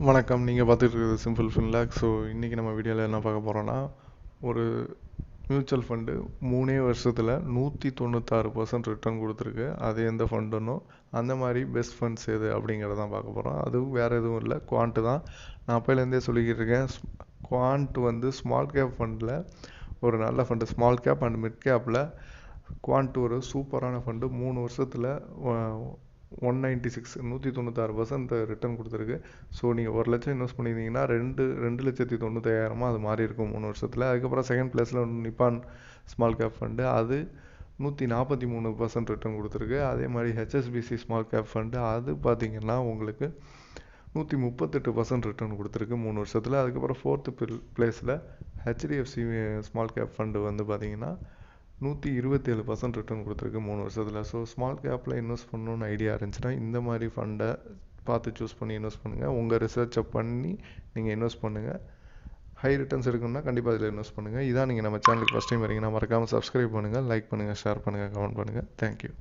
வணக்கம். நீங்கள் பார்த்துட்டு இருக்கிறது சிம்பிள் ஃபின்லாக். ஸோ இன்றைக்கி நம்ம வீடியோவில் என்ன பார்க்க போகிறோன்னா, ஒரு மியூச்சுவல் ஃபண்டு 3 வருஷத்தில் 196% ரிட்டர்ன் கொடுத்துருக்கு. அது எந்த ஃபண்டுன்னோ அந்த மாதிரி பெஸ்ட் ஃபண்ட்ஸ் எது அப்படிங்கிறத தான் பார்க்க போகிறோம். அதுவும் வேறு எதுவும் இல்லை, குவான்ட்டு தான். நான் அப்போலேருந்தே சொல்லிக்கிட்டு இருக்கேன், குவான்ட் வந்து ஸ்மால் கேப் ஃபண்டில் ஒரு நல்ல fund. Small cap and mid கேப்பில் குவான்ட் ஒரு சூப்பரான ஃபண்டு. 3 வருஷத்தில் 196% ரிட்டர்ன் கொடுத்துருக்கு. ஸோ நீங்கள் 1 லட்சம் இன்வெஸ்ட் பண்ணியிருந்தீங்கன்னா 2,95,000 அது மாறி இருக்கும் 3 வருஷத்தில். அதுக்கப்புறம் செகண்ட் பிளேஸில் நிப்பான் ஸ்மால் கேப் ஃபண்டு, அது 143% ரிட்டர்ன் கொடுத்துருக்கு. அதே மாதிரி ஹெச்எஸ்பிசி ஸ்மால் கேப் ஃபண்டு, அது பார்த்தீங்கன்னா உங்களுக்கு 138% ரிட்டர்ன் கொடுத்துருக்கு 3 வருஷத்தில். அதுக்கப்புறம் ஃபோர்த்து பிளேஸில் ஹெச்டிஎஃப்சி ஸ்மால் கேப் ஃபண்டு வந்து பார்த்தீங்கன்னா 127% ரிட்டர்ன் கொடுத்துருக்கு 3 வருஷத்தில். ஸோ ஸ்மால் கேப்பில் இன்வெஸ்ட் பண்ணணுன்னு ஐடியா இருந்துச்சுன்னா இந்த மாதிரி ஃபண்டை பார்த்து சூஸ் பண்ணி இன்வெஸ்ட் பண்ணுங்கள். உங்கள் ரிசர்ச்சை பண்ணி நீங்கள் இன்வெஸ்ட் பண்ணுங்கள். ஹை ரிட்டர்ன்ஸ் எடுக்கணும்னா கண்டிப்பாக இதில் இன்வெஸ்ட் பண்ணுங்கள். இதான் நீங்கள் நம்ம சேனலுக்கு ஃபஸ்ட் டைம் வரீங்கன்னா மறக்காமல் சப்ஸ்கிரைப் பண்ணுங்கள், லைக் பண்ணுங்கள், ஷேர் பண்ணுங்கள், கமெண்ட் பண்ணுங்கள். தேங்க்யூ.